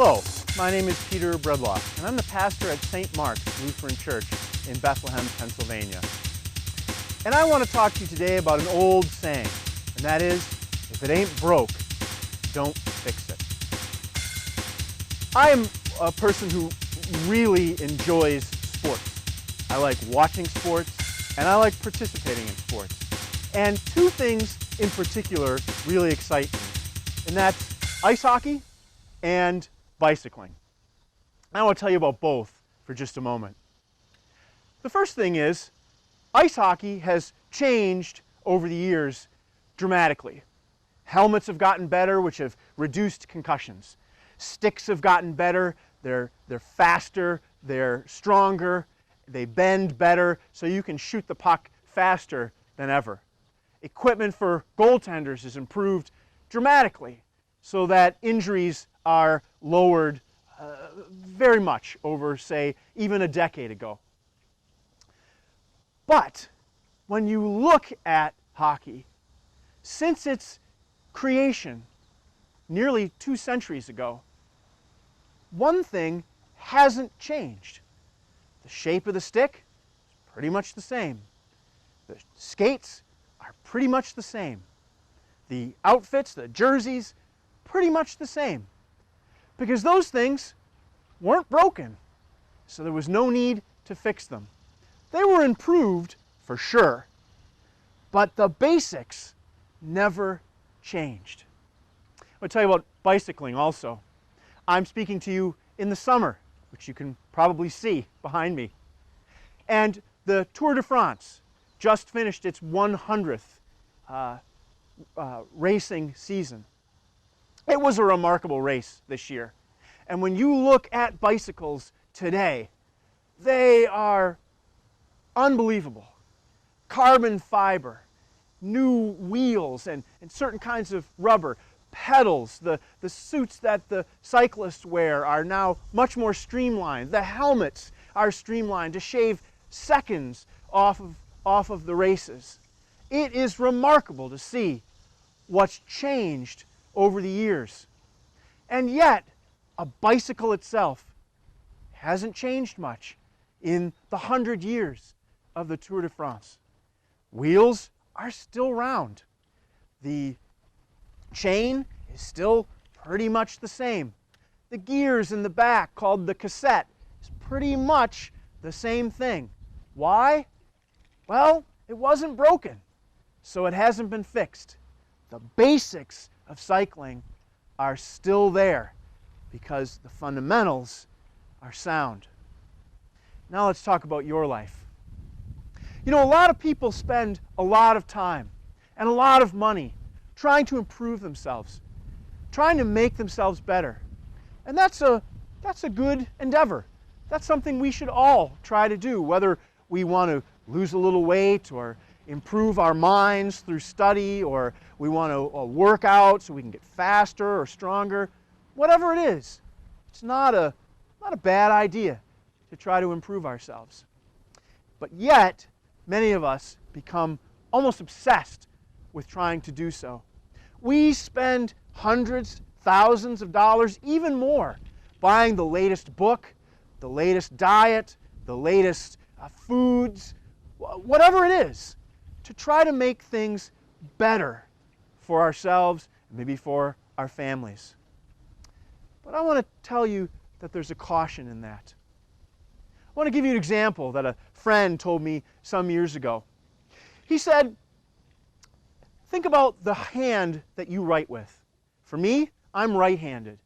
Hello, my name is Peter Bredlau, and I'm the pastor at St. Mark's Lutheran Church in Bethlehem, Pennsylvania. And I want to talk to you today about an old saying, and that is, if it ain't broke, don't fix it. I am a person who really enjoys sports. I like watching sports, and I like participating in sports. And two things in particular really excite me, and that's ice hockey and bicycling. I want to tell you about both for just a moment. The first thing is, ice hockey has changed over the years dramatically. Helmets have gotten better, which have reduced concussions. Sticks have gotten better, they're faster, they're stronger, they bend better, so you can shoot the puck faster than ever. Equipment for goaltenders has improved dramatically so that injuries are lowered very much over, say, even a decade ago. But when you look at hockey, since its creation nearly 2 centuries ago, one thing hasn't changed. The shape of the stick is pretty much the same. The skates are pretty much the same. The outfits, the jerseys, pretty much the same. Because those things weren't broken, so there was no need to fix them. They were improved for sure, but the basics never changed. I'll tell you about bicycling also. I'm speaking to you in the summer, which you can probably see behind me. And the Tour de France just finished its 100th racing season. It was a remarkable race this year. And when you look at bicycles today, they are unbelievable. Carbon fiber, new wheels and certain kinds of rubber, pedals, the suits that the cyclists wear are now much more streamlined. The helmets are streamlined to shave seconds off of the races. It is remarkable to see what's changed over the years. And yet, a bicycle itself hasn't changed much in the 100 years of the Tour de France. Wheels are still round. The chain is still pretty much the same. The gears in the back, called the cassette, is pretty much the same thing. Why? Well, it wasn't broken, so it hasn't been fixed. The basics of cycling are still there because the fundamentals are sound. Now let's talk about your life. You know, a lot of people spend a lot of time and a lot of money trying to improve themselves, trying to make themselves better. And that's a good endeavor. That's something we should all try to do, whether we want to lose a little weight or improve our minds through study, or we want to work out so we can get faster or stronger. Whatever it is, it's not a bad idea to try to improve ourselves. But yet, many of us become almost obsessed with trying to do so. We spend hundreds, thousands of dollars, even more, buying the latest book, the latest diet, the latest foods, whatever it is, to try to make things better for ourselves and maybe for our families. But I want to tell you that there's a caution in that. I want to give you an example that a friend told me some years ago. He said, think about the hand that you write with. For me, I'm right-handed.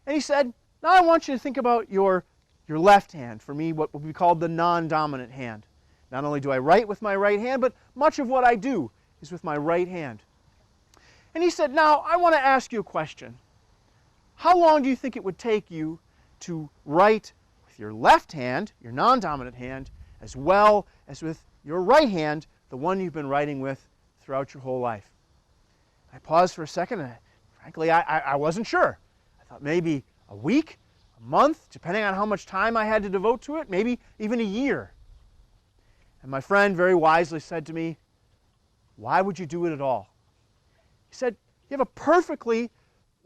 And he said, now I want you to think about your left hand. For me, what would be called the non-dominant hand. Not only do I write with my right hand, but much of what I do is with my right hand. And he said, now I want to ask you a question. How long do you think it would take you to write with your left hand, your non-dominant hand, as well as with your right hand, the one you've been writing with throughout your whole life? I paused for a second, and frankly, I wasn't sure. I thought maybe a week, a month, depending on how much time I had to devote to it, maybe even a year. And my friend very wisely said to me, why would you do it at all? He said, you have a perfectly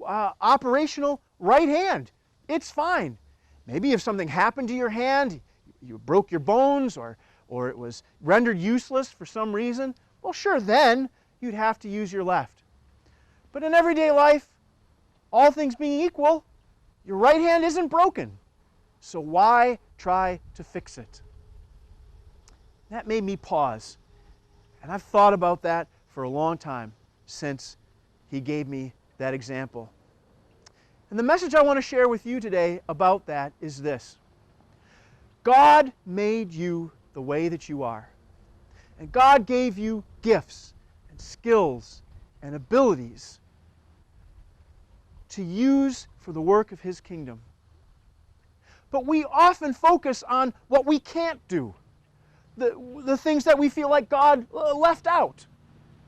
operational right hand. It's fine. Maybe if something happened to your hand, you broke your bones, or it was rendered useless for some reason, well, sure, then you'd have to use your left. But in everyday life, all things being equal, your right hand isn't broken. So why try to fix it? That made me pause. And I've thought about that for a long time since he gave me that example. And the message I want to share with you today about that is this. God made you the way that you are. And God gave you gifts and skills and abilities to use for the work of His kingdom. But we often focus on what we can't do, the things that we feel like God left out,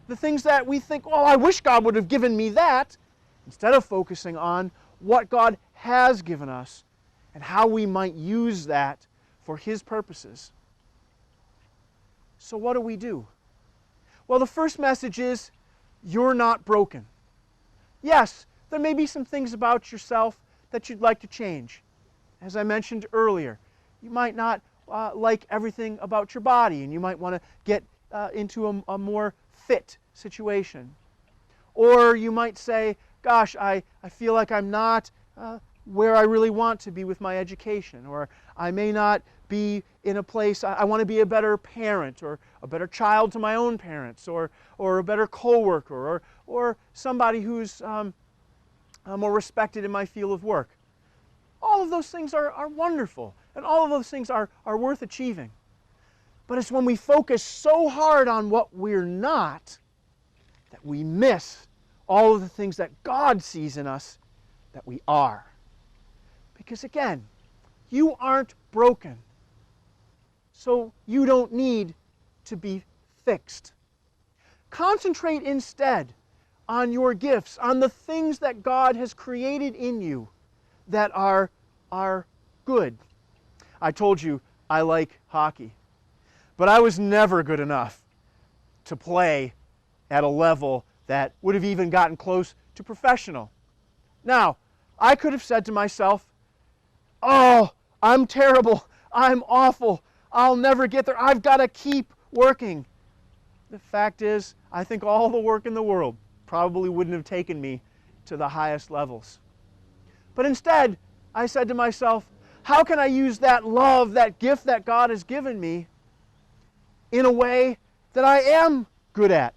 the things that we think, oh, I wish God would have given me that, instead of focusing on what God has given us and how we might use that for His purposes. So what do? Well, the first message is, you're not broken. Yes, there may be some things about yourself that you'd like to change. As I mentioned earlier, you might not like everything about your body, and you might want to get into a more fit situation. Or you might say, gosh, I feel like I'm not where I really want to be with my education, or I may not be in a place, I want to be a better parent, or a better child to my own parents, or a better co-worker, or somebody who's more respected in my field of work. All of those things are wonderful, and all of those things are worth achieving. But it's when we focus so hard on what we're not that we miss all of the things that God sees in us that we are. Because again, you aren't broken, so you don't need to be fixed. Concentrate instead on your gifts, on the things that God has created in you that are good. I told you I like hockey, but I was never good enough to play at a level that would have even gotten close to professional. Now, I could have said to myself, oh, I'm terrible, I'm awful, I'll never get there, I've got to keep working. The fact is, I think all the work in the world probably wouldn't have taken me to the highest levels. But instead, I said to myself, how can I use that love, that gift that God has given me in a way that I am good at?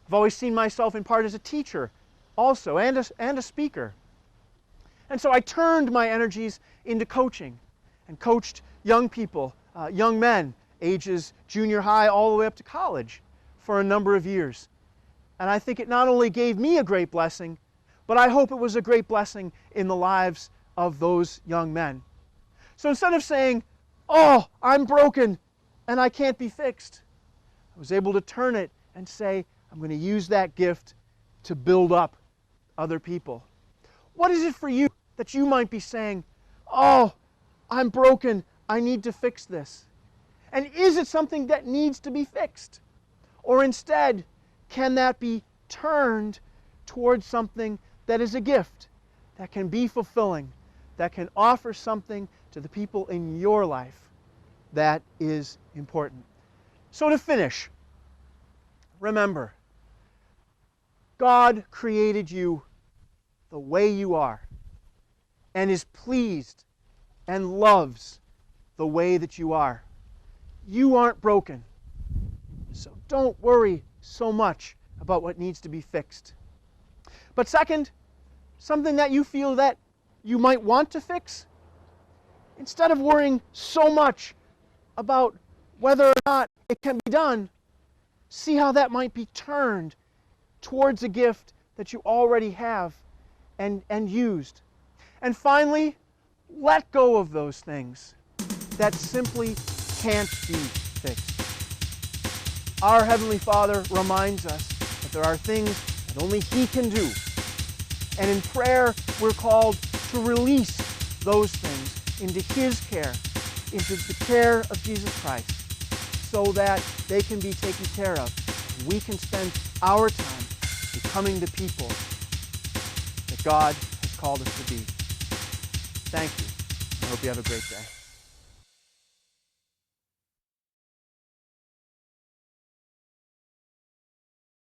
I've always seen myself in part as a teacher also, and a speaker. And so I turned my energies into coaching and coached young people, young men, ages junior high all the way up to college for a number of years. And I think it not only gave me a great blessing, but I hope it was a great blessing in the lives of those young men. So instead of saying, oh, I'm broken and I can't be fixed, I was able to turn it and say, I'm going to use that gift to build up other people. What is it for you that you might be saying, oh, I'm broken, I need to fix this? And is it something that needs to be fixed? Or instead, can that be turned towards something that is a gift, that can be fulfilling, that can offer something to the people in your life that is important? So to finish, remember, God created you the way you are and is pleased and loves the way that you are. You aren't broken, so don't worry so much about what needs to be fixed. But second, something that you feel that you might want to fix, instead of worrying so much about whether or not it can be done, see how that might be turned towards a gift that you already have and used. And finally, let go of those things that simply can't be fixed. Our Heavenly Father reminds us that there are things that only He can do. And in prayer, we're called to release those things into His care, into the care of Jesus Christ, so that they can be taken care of. And we can spend our time becoming the people that God has called us to be. Thank you. I hope you have a great day.